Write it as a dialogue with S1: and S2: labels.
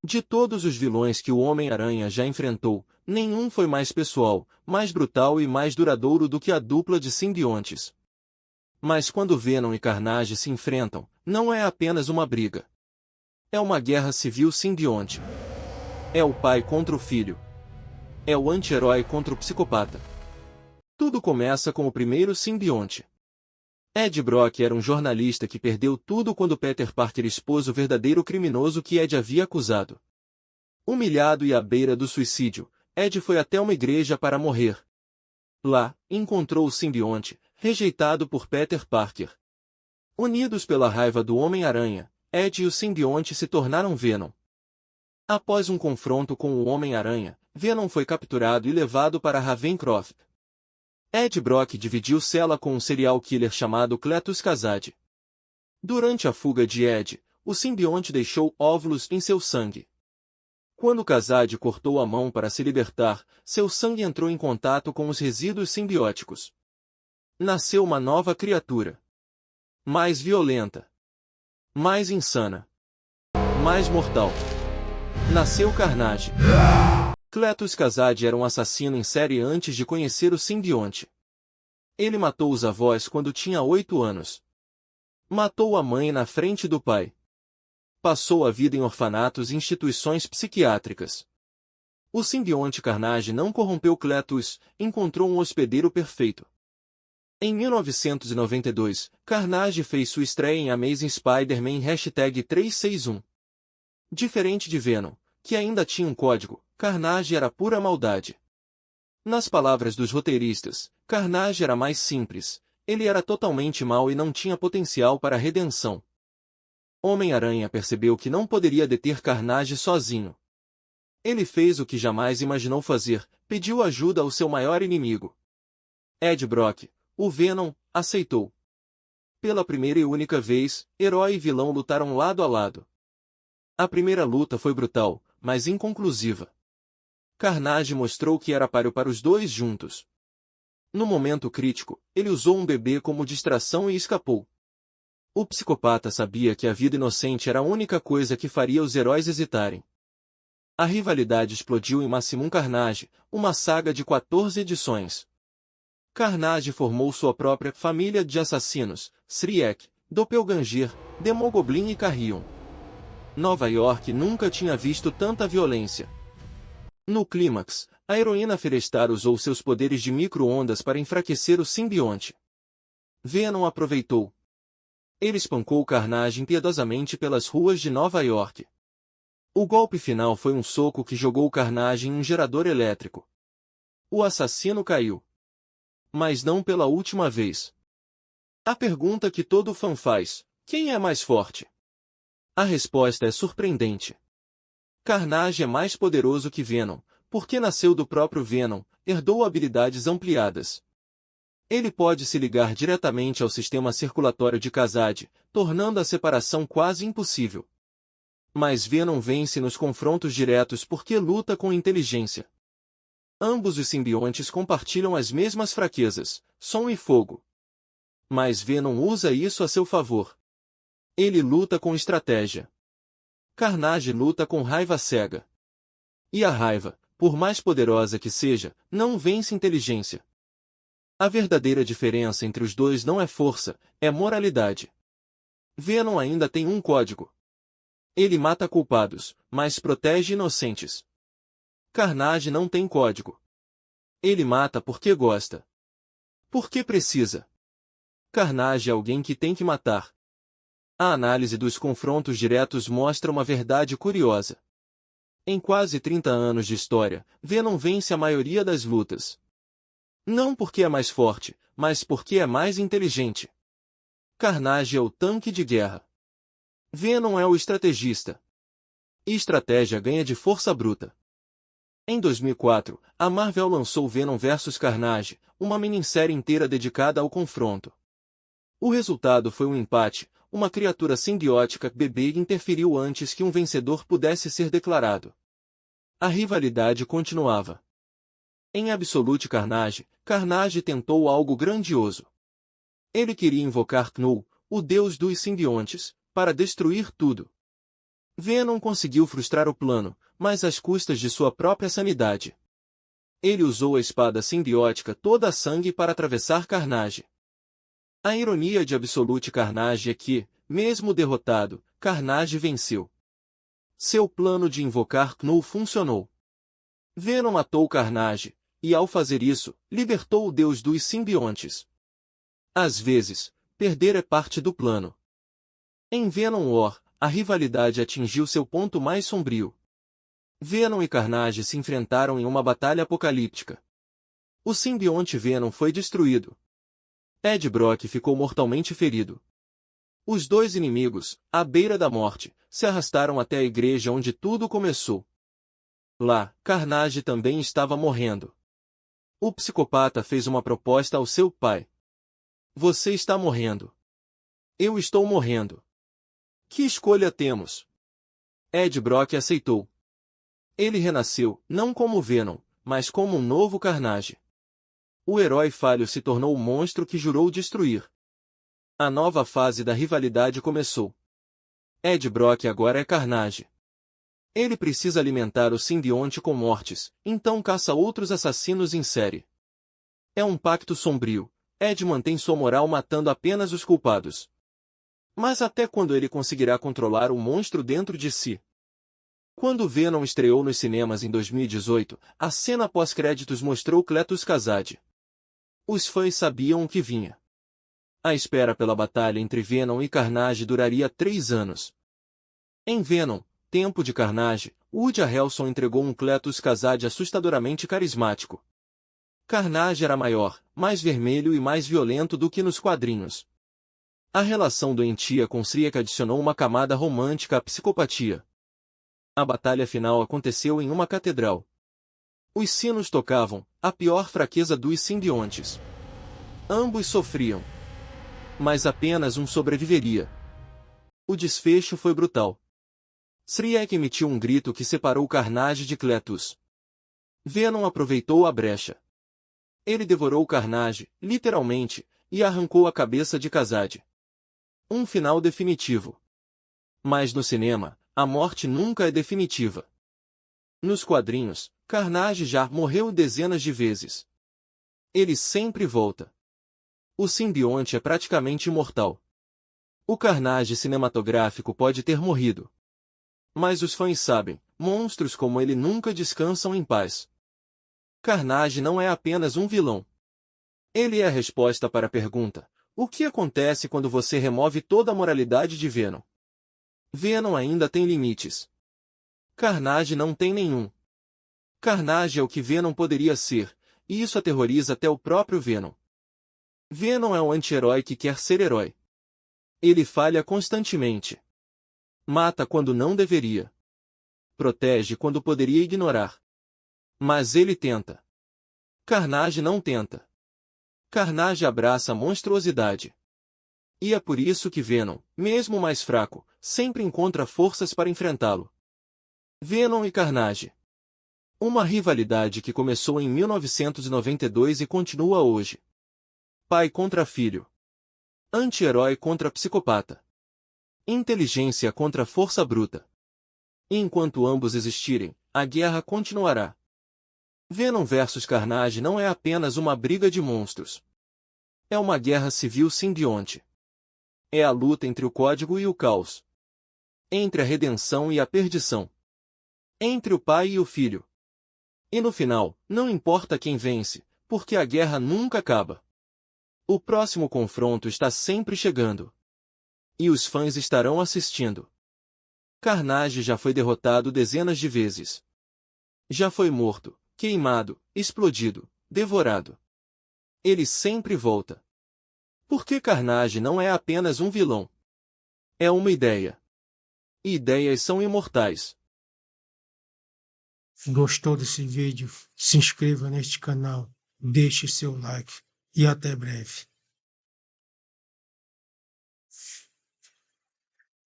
S1: De todos os vilões que o Homem-Aranha já enfrentou, nenhum foi mais pessoal, mais brutal e mais duradouro do que a dupla de simbiontes. Mas quando Venom e Carnage se enfrentam, não é apenas uma briga. É uma guerra civil simbionte. É o pai contra o filho. É o anti-herói contra o psicopata. Tudo começa com o primeiro simbionte. Ed Brock era um jornalista que perdeu tudo quando Peter Parker expôs o verdadeiro criminoso que Ed havia acusado. Humilhado e à beira do suicídio, Ed foi até uma igreja para morrer. Lá, encontrou o simbionte, rejeitado por Peter Parker. Unidos pela raiva do Homem-Aranha, Ed e o simbionte se tornaram Venom. Após um confronto com o Homem-Aranha, Venom foi capturado e levado para Ravencroft. Ed Brock dividiu cela com um serial killer chamado Cletus Kasady. Durante a fuga de Ed, o simbionte deixou óvulos em seu sangue. Quando Kasady cortou a mão para se libertar, seu sangue entrou em contato com os resíduos simbióticos. Nasceu uma nova criatura. Mais violenta. Mais insana. Mais mortal. Nasceu Carnage. Cletus Kasady era um assassino em série antes de conhecer o simbionte. Ele matou os avós quando tinha 8 anos. Matou a mãe na frente do pai. Passou a vida em orfanatos e instituições psiquiátricas. O simbionte Carnage não corrompeu Cletus, encontrou um hospedeiro perfeito. Em 1992, Carnage fez sua estreia em Amazing Spider-Man #361. Diferente de Venom, que ainda tinha um código, Carnage era pura maldade. Nas palavras dos roteiristas, Carnage era mais simples, ele era totalmente mau e não tinha potencial para redenção. Homem-Aranha percebeu que não poderia deter Carnage sozinho. Ele fez o que jamais imaginou fazer, pediu ajuda ao seu maior inimigo. Ed Brock, o Venom, aceitou. Pela primeira e única vez, herói e vilão lutaram lado a lado. A primeira luta foi brutal, mas inconclusiva. Carnage mostrou que era páreo para os dois juntos. No momento crítico, ele usou um bebê como distração e escapou. O psicopata sabia que a vida inocente era a única coisa que faria os heróis hesitarem. A rivalidade explodiu em Maximum Carnage, uma saga de 14 edições. Carnage formou sua própria família de assassinos, Shriek, Doppelganger, Demogoblin e Carrion. Nova York nunca tinha visto tanta violência. No clímax, a heroína Firestar usou seus poderes de micro-ondas para enfraquecer o simbionte. Venom aproveitou. Ele espancou Carnage impiedosamente pelas ruas de Nova York. O golpe final foi um soco que jogou Carnage em um gerador elétrico. O assassino caiu. Mas não pela última vez. A pergunta que todo fã faz: quem é mais forte? A resposta é surpreendente. Carnage é mais poderoso que Venom, porque nasceu do próprio Venom, herdou habilidades ampliadas. Ele pode se ligar diretamente ao sistema circulatório de Kasady, tornando a separação quase impossível. Mas Venom vence nos confrontos diretos porque luta com inteligência. Ambos os simbiontes compartilham as mesmas fraquezas, som e fogo. Mas Venom usa isso a seu favor. Ele luta com estratégia. Carnage luta com raiva cega. E a raiva, por mais poderosa que seja, não vence inteligência. A verdadeira diferença entre os dois não é força, é moralidade. Venom ainda tem um código. Ele mata culpados, mas protege inocentes. Carnage não tem código. Ele mata porque gosta. Porque precisa. Carnage é alguém que tem que matar. A análise dos confrontos diretos mostra uma verdade curiosa. Em quase 30 anos de história, Venom vence a maioria das lutas. Não porque é mais forte, mas porque é mais inteligente. Carnage é o tanque de guerra. Venom é o estrategista. E estratégia ganha de força bruta. Em 2004, a Marvel lançou Venom vs Carnage, uma minissérie inteira dedicada ao confronto. O resultado foi um empate, uma criatura simbiótica bebê interferiu antes que um vencedor pudesse ser declarado. A rivalidade continuava. Em Absolute Carnage, Carnage tentou algo grandioso. Ele queria invocar Knull, o deus dos simbiontes, para destruir tudo. Venom conseguiu frustrar o plano, mas às custas de sua própria sanidade. Ele usou a espada simbiótica toda a sangue para atravessar Carnage. A ironia de Absolute Carnage é que, mesmo derrotado, Carnage venceu. Seu plano de invocar Knull funcionou. Venom matou Carnage, e ao fazer isso, libertou o deus dos simbiontes. Às vezes, perder é parte do plano. Em Venom War, a rivalidade atingiu seu ponto mais sombrio. Venom e Carnage se enfrentaram em uma batalha apocalíptica. O simbionte Venom foi destruído. Ed Brock ficou mortalmente ferido. Os dois inimigos, à beira da morte, se arrastaram até a igreja onde tudo começou. Lá, Carnage também estava morrendo. O psicopata fez uma proposta ao seu pai. Você está morrendo. Eu estou morrendo. Que escolha temos? Ed Brock aceitou. Ele renasceu, não como Venom, mas como um novo Carnage. O herói falho se tornou o monstro que jurou destruir. A nova fase da rivalidade começou. Ed Brock agora é Carnage. Ele precisa alimentar o simbionte com mortes, então caça outros assassinos em série. É um pacto sombrio. Ed mantém sua moral matando apenas os culpados. Mas até quando ele conseguirá controlar o monstro dentro de si? Quando Venom estreou nos cinemas em 2018, a cena pós-créditos mostrou Cletus Kasady. Os fãs sabiam o que vinha. A espera pela batalha entre Venom e Carnage duraria 3 anos. Em Venom, Tempo de Carnage, Woody Harrelson entregou um Cletus Kasady assustadoramente carismático. Carnage era maior, mais vermelho e mais violento do que nos quadrinhos. A relação doentia com Shriek adicionou uma camada romântica à psicopatia. A batalha final aconteceu em uma catedral. Os sinos tocavam, a pior fraqueza dos simbiontes. Ambos sofriam. Mas apenas um sobreviveria. O desfecho foi brutal. Shriek emitiu um grito que separou Carnage de Cletus. Venom aproveitou a brecha. Ele devorou Carnage, literalmente, e arrancou a cabeça de Kasady. Um final definitivo. Mas no cinema, a morte nunca é definitiva. Nos quadrinhos, Carnage já morreu dezenas de vezes. Ele sempre volta. O simbionte é praticamente imortal. O Carnage cinematográfico pode ter morrido. Mas os fãs sabem, monstros como ele nunca descansam em paz. Carnage não é apenas um vilão. Ele é a resposta para a pergunta: o que acontece quando você remove toda a moralidade de Venom? Venom ainda tem limites. Carnage não tem nenhum. Carnage é o que Venom poderia ser, e isso aterroriza até o próprio Venom. Venom é um anti-herói que quer ser herói. Ele falha constantemente. Mata quando não deveria. Protege quando poderia ignorar. Mas ele tenta. Carnage não tenta. Carnage abraça a monstruosidade. E é por isso que Venom, mesmo mais fraco, sempre encontra forças para enfrentá-lo. Venom e Carnage. Uma rivalidade que começou em 1992 e continua hoje. Pai contra filho. Anti-herói contra psicopata. Inteligência contra força bruta. E enquanto ambos existirem, a guerra continuará. Venom versus Carnage não é apenas uma briga de monstros. É uma guerra civil simbionte. É a luta entre o código e o caos. Entre a redenção e a perdição. Entre o pai e o filho. E no final, não importa quem vence, porque a guerra nunca acaba. O próximo confronto está sempre chegando. E os fãs estarão assistindo. Carnage já foi derrotado dezenas de vezes. Já foi morto, queimado, explodido, devorado. Ele sempre volta. Porque Carnage não é apenas um vilão. É uma ideia. E ideias são imortais.
S2: Gostou desse vídeo? Se inscreva neste canal, deixe seu like e até breve.